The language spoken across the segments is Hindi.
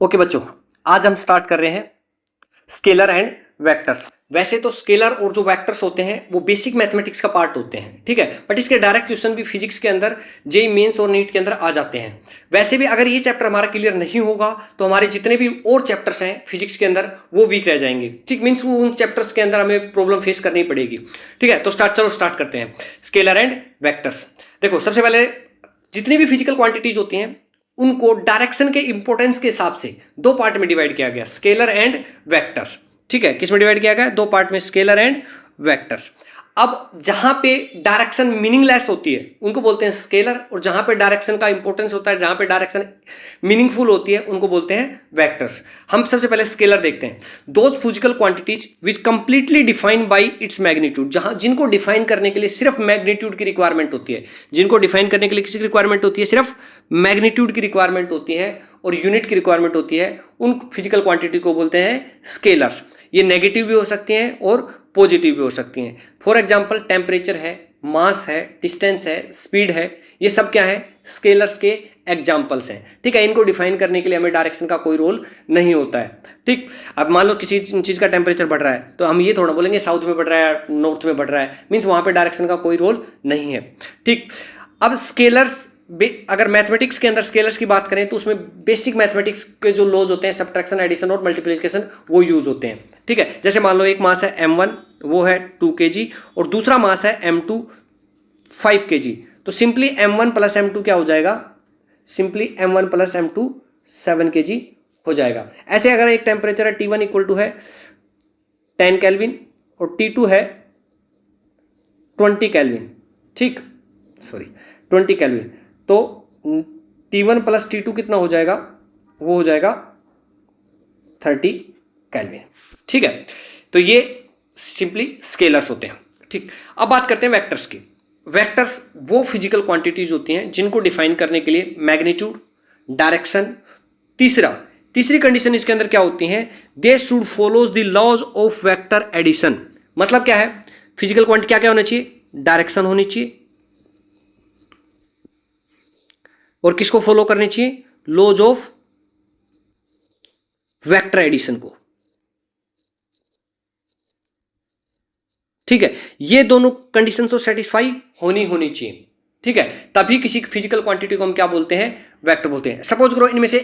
ओके बच्चों, आज हम स्टार्ट कर रहे हैं स्केलर एंड वेक्टर्स। वैसे तो स्केलर और जो वेक्टर्स होते हैं वो बेसिक मैथमेटिक्स का पार्ट होते हैं, ठीक है, बट इसके डायरेक्ट क्वेश्चन भी फिजिक्स के अंदर जेईई मेंस और नीट के अंदर आ जाते हैं। वैसे भी अगर ये चैप्टर हमारा क्लियर नहीं होगा तो हमारे जितने भी और चैप्टर्स हैं फिजिक्स के अंदर वो वीक रह जाएंगे, ठीक, मीन्स वो उन चैप्टर्स के अंदर हमें प्रॉब्लम फेस करनी पड़ेगी, ठीक है। तो चलो स्टार्ट करते हैं स्केलर एंड वेक्टर्स। देखो, सबसे पहले जितनी भी फिजिकल क्वांटिटीज होती हैं उनको डायरेक्शन के इंपॉर्टेंस के हिसाब से दो पार्ट में डिवाइड किया गया, स्केलर एंड वेक्टर्स, ठीक है। किस में डिवाइड किया गया? दो पार्ट में, स्केलर एंड वेक्टर्स। अब जहां पे डायरेक्शन मीनिंगलेस होती है उनको बोलते हैं स्केलर, और जहां पे डायरेक्शन का इंपॉर्टेंस होता है, जहां पे डायरेक्शन मीनिंगफुल होती है, उनको बोलते हैं वेक्टर्स। हम सबसे पहले स्केलर देखते हैं। Those physical quantities which completely defined by its magnitude, जहां जिनको डिफाइन करने के लिए सिर्फ मैग्नीट्यूड की रिक्वायरमेंट होती है, जिनको डिफाइन करने के लिए किसी की रिक्वायरमेंट होती है, सिर्फ मैग्नीट्यूड की रिक्वायरमेंट होती है और यूनिट की रिक्वायरमेंट होती है, उन फिजिकल क्वांटिटी को बोलते हैं स्केलर्स। ये नेगेटिव भी हो सकती हैं और पॉजिटिव भी हो सकती हैं। फॉर एग्जांपल टेम्परेचर है, मास है, डिस्टेंस है, स्पीड है, ये सब क्या है? स्केलर्स के एग्जाम्पल्स हैं, ठीक है। इनको डिफाइन करने के लिए हमें डायरेक्शन का कोई रोल नहीं होता है, ठीक। अब मान लो किसी चीज़ का टेम्परेचर बढ़ रहा है तो हम ये थोड़ा बोलेंगे साउथ में बढ़ रहा है, नॉर्थ में बढ़ रहा है, मीन्स वहाँ पे डायरेक्शन का कोई रोल नहीं है, ठीक। अब स्केलर्स, अगर मैथमेटिक्स के अंदर स्केलर्स की बात करें तो उसमें बेसिक मैथमेटिक्स के जो लॉज होते हैं, सब्ट्रैक्शन, एडिशन और मल्टीप्लिकेशन, वो यूज होते हैं, ठीक है। जैसे मान लो एक मास है m1, वो है 2 kg, और दूसरा मास है m2 5 kg। तो सिंपली m1 प्लस m2 क्या हो जाएगा? Simply m1 plus m2 7 kg हो जाएगा। ऐसे अगर एक टेम्परेचर है T1 इक्वल टू है 10 केल्विन और T2 है 20 केल्विन, ठीक, सॉरी 20 केल्विन, तो T1 प्लस T2 कितना हो जाएगा? वो हो जाएगा 30 केल्विन, ठीक है। तो ये सिंपली स्केलर्स होते हैं, ठीक। अब बात करते हैं वेक्टर्स की। वेक्टर्स वो फिजिकल क्वांटिटीज होती हैं जिनको डिफाइन करने के लिए मैग्नीट्यूड, डायरेक्शन, तीसरी कंडीशन इसके अंदर क्या होती है? They should follows the laws of vector addition. मतलब क्या है? फिजिकल क्वांटिटी क्या क्या होना चाहिए? डायरेक्शन होनी चाहिए, और किसको फॉलो करनी चाहिए? लॉज ऑफ वेक्टर एडिशन को, ठीक है। ये दोनों कंडीशन तो सेटिस्फाई होनी चाहिए, ठीक है, तभी किसी फिजिकल क्वांटिटी को हम क्या बोलते हैं? वेक्टर बोलते हैं। सपोज करो इनमें से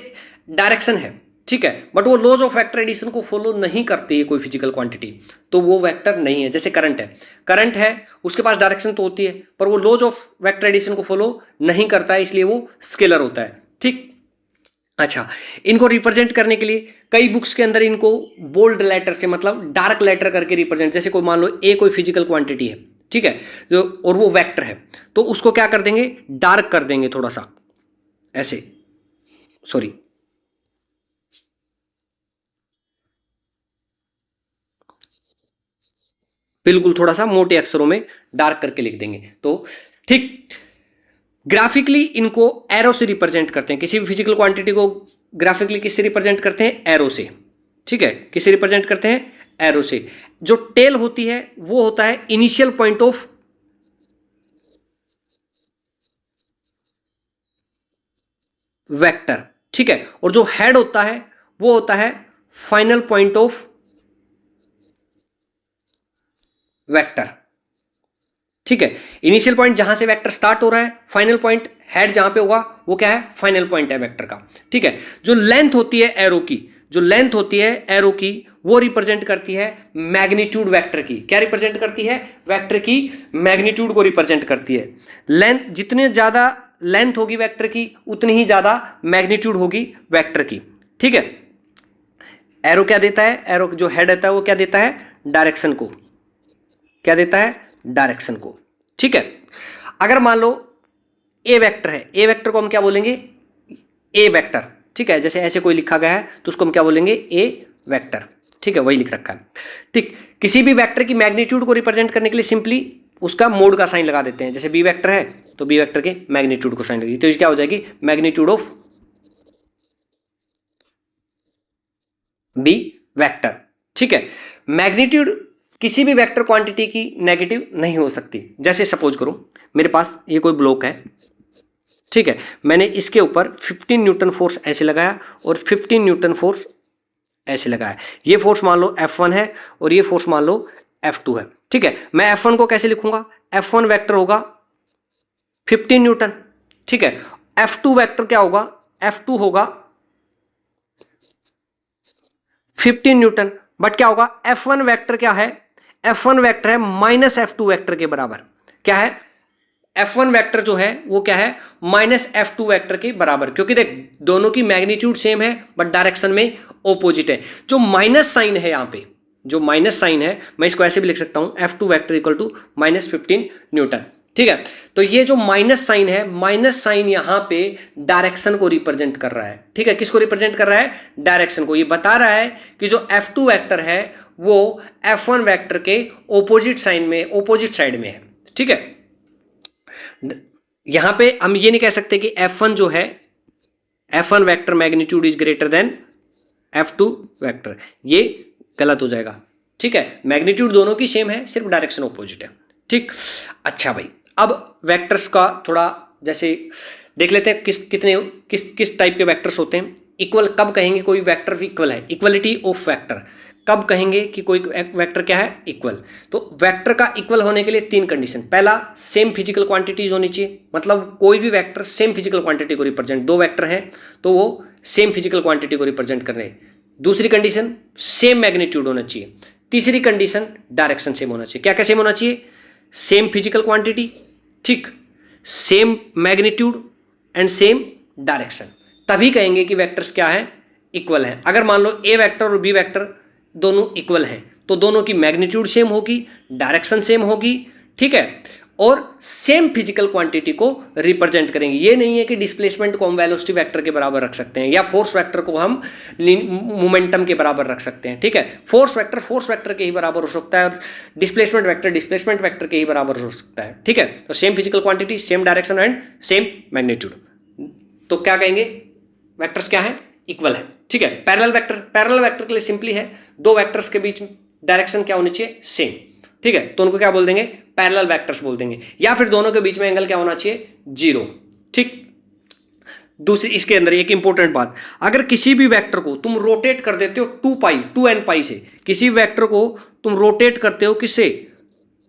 डायरेक्शन है, ठीक है, बट वो लॉज ऑफ वेक्टर एडिशन को फॉलो नहीं करती है कोई फिजिकल क्वांटिटी, तो वो वेक्टर नहीं है। जैसे करंट है, उसके पास डायरेक्शन तो होती है पर वो लॉज ऑफ वेक्टर एडिशन को फॉलो नहीं करता है, इसलिए वो स्केलर होता है, ठीक। अच्छा, इनको रिप्रेजेंट करने के लिए कई बुक्स के अंदर इनको बोल्ड लेटर से, मतलब डार्क लेटर करके रिप्रेजेंट, जैसे कोई मान लो ए कोई फिजिकल क्वांटिटी है, ठीक है, जो और वो वेक्टर है, तो उसको क्या कर देंगे? डार्क कर देंगे थोड़ा सा, ऐसे, सॉरी, बिल्कुल थोड़ा सा मोटे अक्षरों में डार्क करके लिख देंगे, तो ठीक। ग्राफिकली इनको एरो से रिप्रेजेंट करते हैं। किसी भी फिजिकल क्वांटिटी को ग्राफिकली किससे रिप्रेजेंट करते हैं? एरो से, ठीक है। किससे रिप्रेजेंट करते हैं? एरो से। जो टेल होती है वो होता है इनिशियल पॉइंट ऑफ वेक्टर, ठीक है, और जो हेड होता है वो होता है फाइनल पॉइंट ऑफ वेक्टर, ठीक है। इनिशियल पॉइंट जहां से वेक्टर स्टार्ट हो रहा है, फाइनल पॉइंट हेड जहां पे होगा वो क्या है? फाइनल पॉइंट है वेक्टर का, ठीक है। जो लेंथ होती है एरो की, जो लेंथ होती है एरो की, वो रिप्रेजेंट करती है मैग्नीट्यूड वेक्टर की। क्या रिप्रेजेंट करती है? वेक्टर की मैग्नीट्यूड को रिप्रेजेंट करती है। लेंथ, जितने ज्यादा लेंथ होगी वेक्टर की उतनी ही ज्यादा मैग्नीट्यूड होगी वेक्टर की, ठीक है। एरो क्या देता है? एरो जो हेड रहता है वो क्या देता है? डायरेक्शन को। क्या देता है? डायरेक्शन को, ठीक है। अगर मान लो ए वेक्टर है, ए वेक्टर को हम क्या बोलेंगे? ए वेक्टर, ठीक है। जैसे ऐसे कोई लिखा गया है तो उसको हम क्या बोलेंगे? ए वेक्टर, ठीक है, वही लिख रखा है, ठीक। किसी भी वेक्टर की मैग्नीट्यूड को रिप्रेजेंट करने के लिए सिंपली उसका मोड का साइन लगा देते हैं। जैसे बी वेक्टर है तो बी वेक्टर के मैग्नीट्यूड को साइन लगेगी, तो ये क्या हो जाएगी? मैग्नीट्यूड ऑफ बी वेक्टर, ठीक है। मैग्नीट्यूड किसी भी वेक्टर क्वांटिटी की नेगेटिव नहीं हो सकती। जैसे सपोज करो मेरे पास ये कोई ब्लॉक है, ठीक है, मैंने इसके ऊपर 15 न्यूटन फोर्स ऐसे लगाया और 15 न्यूटन फोर्स ऐसे लगाया। ये फोर्स मान लो F1 है और ये फोर्स मान लो F2 है। ठीक है, मैं F1 को कैसे लिखूंगा? F1 वेक्टर होगा 15 न्यूटन। ठीक है, F2 वेक्टर क्या होगा? F2 होगा 15 न्यूटन। बट क्या होगा? F1 वेक्टर क्या है? F1 वेक्टर है माइनस F2 वेक्टर के बराबर। क्या है? F1 वेक्टर जो है वो क्या है? माइनस F2 वेक्टर के बराबर। क्योंकि देख दोनों की मैग्नीट्यूड सेम है बट डायरेक्शन में ऑपोजिट है। जो माइनस साइन है यहाँ पे, जो माइनस साइन है, मैं इसको ऐसे भी लिख सकता हूं, F2 vector equal to minus 15 newton. ठीक है, तो ये जो माइनस साइन है, माइनस साइन यहां पे डायरेक्शन को रिप्रेजेंट कर रहा है। ठीक है, किसको रिप्रेजेंट कर रहा है? डायरेक्शन को। ये बता रहा है कि जो F2 वेक्टर है वो F1 वेक्टर के ऑपोजिट साइन में, ऑपोजिट साइड में है। ठीक है, यहां पे हम ये नहीं कह सकते कि F1 जो है, F1 vector magnitude is greater than F2 vector, ये गलत हो जाएगा। ठीक है, मैग्नीट्यूड दोनों की सेम है, सिर्फ डायरेक्शन ऑपोजिट है। ठीक, अच्छा भाई, अब वेक्टर्स का थोड़ा जैसे देख लेते हैं किस टाइप के वेक्टर्स होते हैं। इक्वल कब कहेंगे कोई वेक्टर इक्वल है? Equality of vector. कब कहेंगे कि कोई वेक्टर क्या है? इक्वल। तो वेक्टर का इक्वल होने के लिए 3 कंडीशन। पहला, सेम फिजिकल क्वांटिटीज होनी चाहिए, मतलब कोई भी वेक्टर सेम फिजिकल क्वांटिटी को रिप्रेजेंट, 2 वेक्टर हैं तो वो सेम फिजिकल क्वांटिटी को रिप्रेजेंट कर रहे हैं। दूसरी कंडीशन, सेम मैग्नीट्यूड होना चाहिए। तीसरी कंडीशन, डायरेक्शन सेम होना चाहिए। क्या क्या सेम होना चाहिए? सेम फिजिकल क्वांटिटी, ठीक, same magnitude and same direction. तभी कहेंगे कि वेक्टर्स क्या है? इक्वल है। अगर मान लो ए वेक्टर और बी वेक्टर दोनों इक्वल हैं तो दोनों की मैग्नीट्यूड सेम होगी, डायरेक्शन सेम होगी, ठीक है, और सेम फिजिकल क्वांटिटी को रिप्रेजेंट करेंगे। ये नहीं है कि डिस्प्लेसमेंट को हम वेलोसिटी वेक्टर के बराबर रख सकते हैं या फोर्स वेक्टर को हम मोमेंटम के बराबर रख सकते हैं। ठीक है, फोर्स वेक्टर के ही बराबर हो सकता है और डिस्प्लेसमेंट वेक्टर के ही बराबर हो सकता है। ठीक है, तो same physical quantity, same direction and same magnitude, तो क्या कहेंगे? वेक्टर्स क्या है? इक्वल है। ठीक है, पैरेलल वेक्टर के लिए सिंपली है, 2 वेक्टर्स के बीच डायरेक्शन क्या होनी चाहिए? सेम। ठीक है, तो उनको क्या बोल देंगे? पैरेलल वेक्टर्स बोल देंगे। या फिर दोनों के बीच में एंगल क्या होना चाहिए? 0। ठीक, दूसरी इसके अंदर एक इंपॉर्टेंट बात, अगर किसी भी वेक्टर को तुम रोटेट कर देते हो 2n पाई से, किसी वेक्टर को तुम रोटेट करते हो किससे?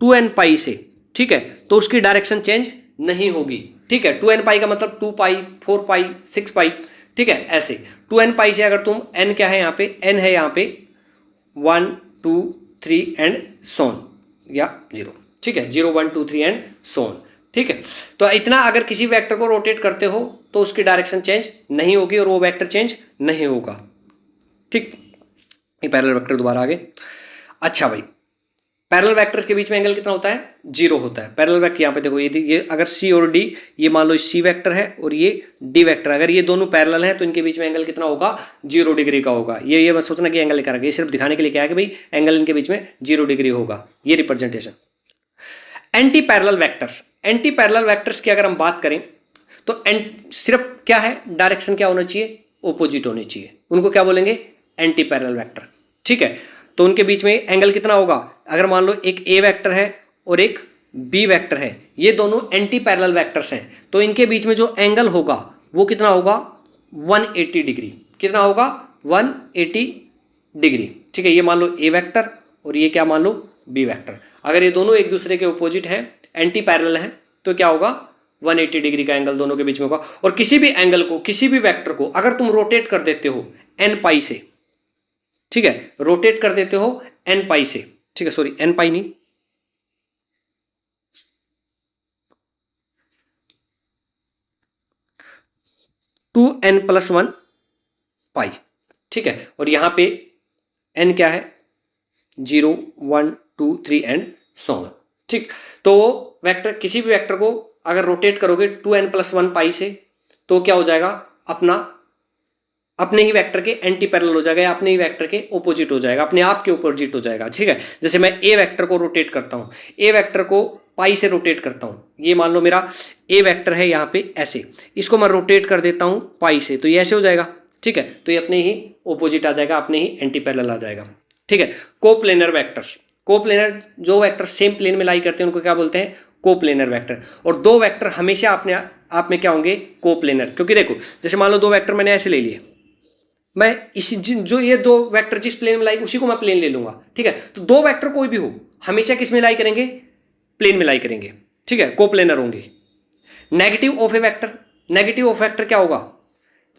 2n पाई से, ठीक है, तो उसकी डायरेक्शन चेंज नहीं होगी। ठीक है, 2n पाई का मतलब 2 पाई, 4 पाई, 6 पाई। ठीक है, ऐसे 2n पाई से अगर तुम n क्या है यहाँ पे? n है यहाँ पे 1 2 3 एंड सोन या 0। ठीक है, 0 1 2 3 एंड सोन। ठीक है, तो इतना अगर किसी वेक्टर को रोटेट करते हो तो उसकी डायरेक्शन चेंज नहीं होगी और वो वेक्टर चेंज नहीं होगा। ठीक, ये पैरेलल वेक्टर दोबारा आगे। अच्छा भाई, पैरेलल वेक्टर्स के बीच में एंगल कितना होता है? 0 होता है। पैरेलल वेक्टर यहाँ पे देखो, ये अगर C और D, ये मान लो C वेक्टर है और ये D वेक्टर, अगर ये दोनों पैरेलल हैं तो इनके बीच में एंगल कितना होगा? 0 डिग्री का होगा। ये मत सोचना कि एंगल लेकर आ गया, ये सिर्फ दिखाने के लिए क्या है कि भाई एंगल इनके बीच में 0 डिग्री होगा, ये रिप्रेजेंटेशन। एंटी पैरेलल वेक्टर्स की अगर हम बात करें तो सिर्फ क्या है? डायरेक्शन क्या होना चाहिए? ऑपोजिट होनी चाहिए। उनको क्या बोलेंगे? Anti parallel vector. ठीक है, तो उनके बीच में एंगल कितना होगा? अगर मान लो एक ए वेक्टर है और एक बी वेक्टर है, ये दोनों एंटी पैरेलल वेक्टर्स हैं, तो इनके बीच में जो एंगल होगा वो कितना होगा? 180 डिग्री। कितना होगा? 180 डिग्री। ठीक है, ये मान लो ए वेक्टर और ये क्या मान लो? B vector. अगर ये दोनों एक दूसरे के ऑपोजिट हैं, एंटी पैरेलल हैं, तो क्या होगा? 180 डिग्री का एंगल दोनों के बीच में होगा। और किसी भी एंगल को, किसी भी वेक्टर को अगर तुम रोटेट कर देते हो n पाई से, ठीक है, रोटेट कर देते हो n पाई से, ठीक है, सॉरी n पाई नहीं, टू n+1 पाई। ठीक है, और यहां पे n क्या है? 0 1 2 3 एंड सो ऑन। ठीक, तो वेक्टर, किसी भी वेक्टर को अगर रोटेट करोगे 2n+1 पाई से तो क्या हो जाएगा? अपने ही वेक्टर के एंटी पैरेलल हो जाएगा या अपने ही वेक्टर के ऑपोजिट हो जाएगा, अपने आप के ऑपोजिट हो जाएगा। ठीक है, जैसे मैं ए वेक्टर को रोटेट करता हूं, ए वेक्टर को पाई से रोटेट करता हूं, ये मान लो मेरा ए वेक्टर है यहाँ पे ऐसे, इसको मैं रोटेट कर देता हूं पाई से, तो ये ऐसे हो जाएगा। ठीक है, तो ये अपने ही ऑपोजिट आ जाएगा, अपने ही एंटी पैरेलल आ जाएगा। ठीक है, कोप्लेनर वेक्टर्स, कोप्लेनर जो वेक्टर सेम प्लेन में लाई करते हैं उनको क्या बोलते हैं? Coplanar vector. और दो वेक्टर हमेशा अपने आप में क्या होंगे, कोप्लेनर। क्योंकि देखो जैसे मान लो दो वेक्टर मैंने ऐसे ले लिए, मैं इसी जो ये दो वेक्टर जिस प्लेन में लाई उसी को मैं प्लेन ले लूंगा, ठीक है। तो दो वेक्टर कोई भी हो हमेशा किस में लाई करेंगे, प्लेन में लाई करेंगे, ठीक है, कोप्लेनर होंगे। Negative of a vector, negative of vector क्या होगा,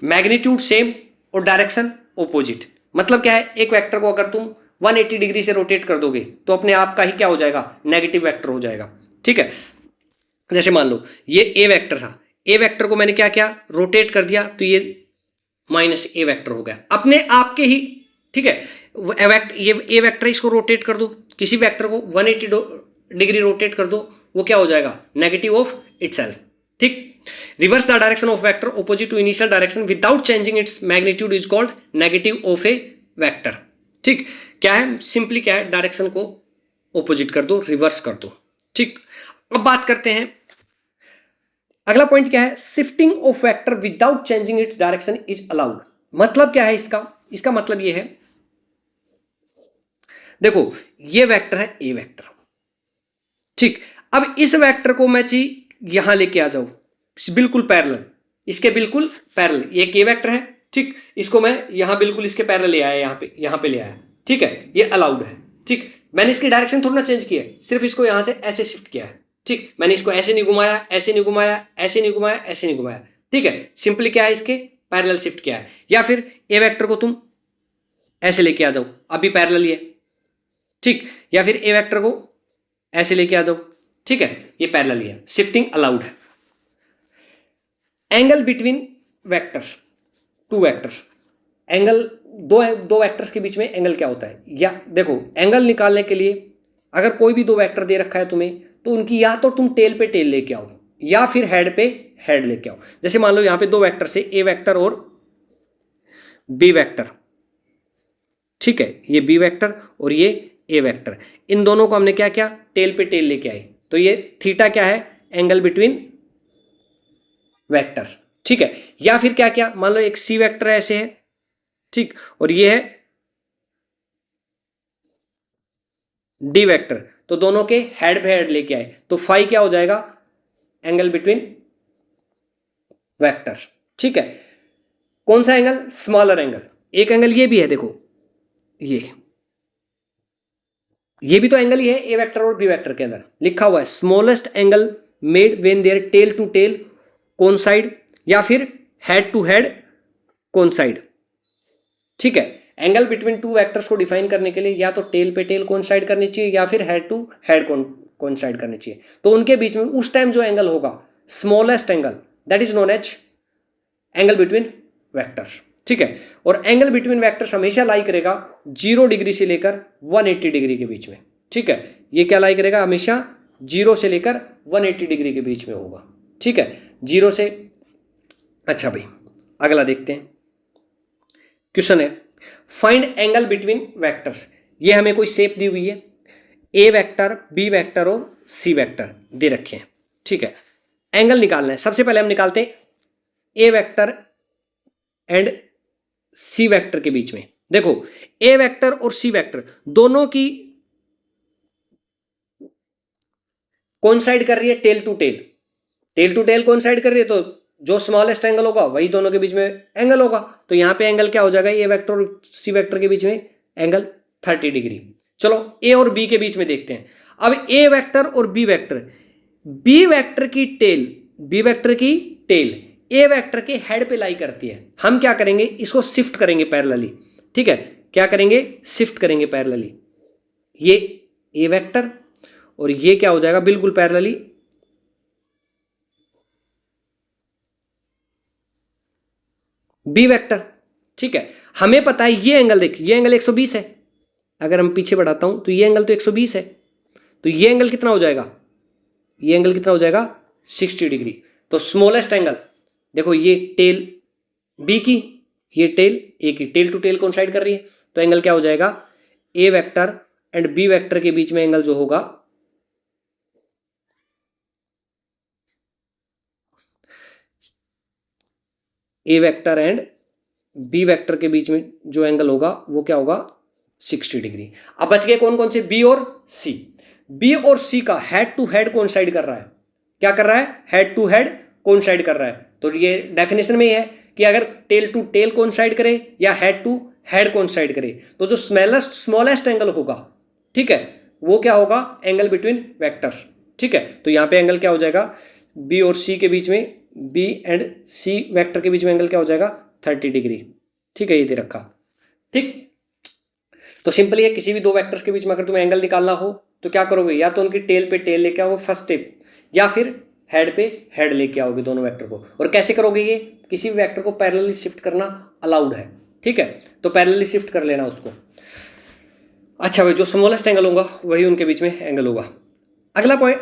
मैग्नीट्यूड सेम और डायरेक्शन ऑपोजिट। मतलब क्या है, एक वेक्टर को अगर तुम 180 डिग्री से रोटेट कर दोगे तो अपने आप का ही क्या हो जाएगा, नेगेटिव वेक्टर हो जाएगा, ठीक है। जैसे मान लो ये ए वेक्टर था, ए वेक्टर को मैंने क्या किया, रोटेट कर दिया, तो ये माइनस ए वेक्टर हो गया अपने आप के ही, ठीक है। ये ए वेक्टर इसको रोटेट कर दो, किसी वेक्टर को 180 डिग्री रोटेट कर दो, वो क्या हो जाएगा, नेगेटिव ऑफ इटसेल्फ, ठीक। Reverse the direction of vector opposite to initial direction without changing its magnitude is called negative of a vector, ठीक। क्या है, सिंपली क्या है, डायरेक्शन को ऑपोजिट कर दो, रिवर्स कर दो, ठीक। अब बात करते हैं अगला पॉइंट क्या है, shifting of vector without changing its direction is allowed. मतलब क्या है इसका मतलब ये है, देखो ये वेक्टर है ए वेक्टर, ठीक। अब इस वेक्टर को मैं यहां लेके आ जाऊं बिल्कुल पैरेलल, इसके बिल्कुल पैरेलल, ये के वेक्टर है, ठीक। इसको मैं यहां बिल्कुल इसके पैरेलल ले आया, यहां पे ले आया, ठीक है, ये अलाउड है, ठीक। मैंने इसकी डायरेक्शन थोड़ा ना चेंज किया है, सिर्फ इसको यहां से ऐसे शिफ्ट किया है, ठीक। मैंने इसको ऐसे नहीं घुमाया, ऐसे नहीं घुमाया, ऐसे नहीं घुमाया, ऐसे नहीं घुमाया, ठीक है। सिंपली क्या है, इसके पैरेलल शिफ्ट किया है। या फिर ए वेक्टर को तुम ऐसे लेके आ जाओ, अभी पैरेलल ही है, ठीक। या फिर ए वेक्टर को ऐसे लेके आ जाओ, ठीक है, ये पैरेलल ही है, शिफ्टिंग अलाउड है। Angle between vectors, two vectors, angle दो वेक्टर्स के बीच में एंगल क्या होता है, या देखो एंगल निकालने के लिए अगर कोई भी दो वेक्टर दे रखा है तुम्हें, तो उनकी या तो तुम टेल पे टेल लेके आओ या फिर हेड पे हेड लेके आओ। जैसे मान लो यहां पे दो वेक्टर से ए वेक्टर और बी वेक्टर, ठीक है, ये बी वेक्टर और ये ए वेक्टर, इन दोनों को हमने क्या किया, टेल पे टेल लेके आए, तो ये थीटा क्या है, एंगल बिटवीन वेक्टर, ठीक है। या फिर क्या क्या, मान लो एक सी वेक्टर ऐसे है, ठीक, और ये है डी वेक्टर, तो दोनों के हेड पे हेड लेके आए, तो फाई क्या हो जाएगा, एंगल बिटवीन वेक्टर्स, ठीक है। कौन सा एंगल, स्मॉलर एंगल। एक एंगल ये भी है, देखो ये भी तो एंगल ही है ए वेक्टर और बी वेक्टर के अंदर लिखा हुआ है, smallest angle made when their tail to tail coincide या फिर हेड टू हेड कोइंसाइड, ठीक है। एंगल बिटवीन टू वेक्टर्स को डिफाइन करने के लिए या तो टेल पे टेल कोइंसाइड करनी चाहिए या फिर हेड टू हेड कोइंसाइड करनी चाहिए, तो उनके बीच में उस टाइम जो एंगल होगा, smallest angle, that is known as angle between vectors, ठीक है। और एंगल बिटवीन वेक्टर्स हमेशा लाई करेगा 0 डिग्री से लेकर 180 डिग्री के बीच में, ठीक है। ये क्या लाई करेगा, हमेशा 0 से लेकर 180 डिग्री के बीच में होगा, ठीक है, 0 से। अच्छा भाई अगला देखते हैं, क्वेश्चन है फाइंड एंगल बिटवीन वेक्टर्स। ये हमें कोई शेप दी हुई है, ए वेक्टर, बी वेक्टर और सी वेक्टर दे रखे हैं, ठीक है। एंगल निकालना है, सबसे पहले हम निकालते हैं ए वेक्टर एंड सी वेक्टर के बीच में। देखो ए वेक्टर और सी वेक्टर दोनों की कोइंसाइड कर रही है टेल टू टेल कोइंसाइड कर रही है, तो जो स्मॉलेस्ट एंगल होगा वही दोनों के बीच में एंगल होगा, तो यहां पे एंगल क्या हो जाएगा, ए वेक्टर और सी वेक्टर के बीच में एंगल 30 डिग्री। चलो ए और बी के बीच में देखते हैं। अब ए वेक्टर और बी वेक्टर, बी वेक्टर की टेल ए वेक्टर के हेड पे लाई करती है, हम क्या करेंगे, इसको शिफ्ट करेंगे पैरेलली, ठीक है। क्या करेंगे, शिफ्ट करेंगे पैरेलली, ये ए वेक्टर और ये क्या हो जाएगा, बिल्कुल पैरेलली बी वेक्टर, ठीक है। हमें पता है ये एंगल, देख ये एंगल 120 है, अगर हम पीछे बढ़ाता हूं तो ये एंगल तो 120 है, तो ये एंगल कितना हो जाएगा, ये एंगल कितना हो जाएगा 60 डिग्री। तो स्मॉलेस्ट एंगल देखो, ये टेल बी की, ये टेल ए की, टेल टू टेल कोइंसाइड कर रही है, तो एंगल क्या हो जाएगा, ए वेक्टर एंड बी वेक्टर के बीच में एंगल जो होगा ए वेक्टर एंड बी वेक्टर के बीच में जो एंगल होगा वो क्या होगा 60 डिग्री। अब बच गए कौन कौन से, बी और सी। बी और सी का हेड टू हेड कोइंसाइड कर रहा है। क्या कर रहा है? हेड टू हेड कोइंसाइड कर रहा है। तो ये डेफिनेशन में ही है कि अगर टेल टू टेल कोइंसाइड करे या हेड टू हेड कोइंसाइड करे तो जो स्मॉलेस्ट एंगल होगा, ठीक है, वो क्या होगा? Angle between vectors. ठीक है, तो यहां पे एंगल क्या हो जाएगा? बी और सी के बीच में, बी एंड सी वेक्टर के बीच में एंगल क्या हो जाएगा? 30 डिग्री। ठीक है, ये दे रखा। ठीक, तो सिंपली है, किसी भी दो वेक्टर्स के बीच में अगर तुम्हें एंगल निकालना हो तो क्या करोगे? या तो उनकी टेल पे टेल लेके आओगे फर्स्ट स्टेप, या फिर हेड पे हेड लेके आओगे दोनों वेक्टर को। और कैसे करोगे ये? किसी भी वेक्टर को पैरेलली शिफ्ट करना अलाउड है। ठीक है, तो पैरेलली शिफ्ट कर लेना उसको। अच्छा भाई, जो स्मॉलेस्ट एंगल होगा वही उनके बीच में एंगल होगा। अगला पॉइंट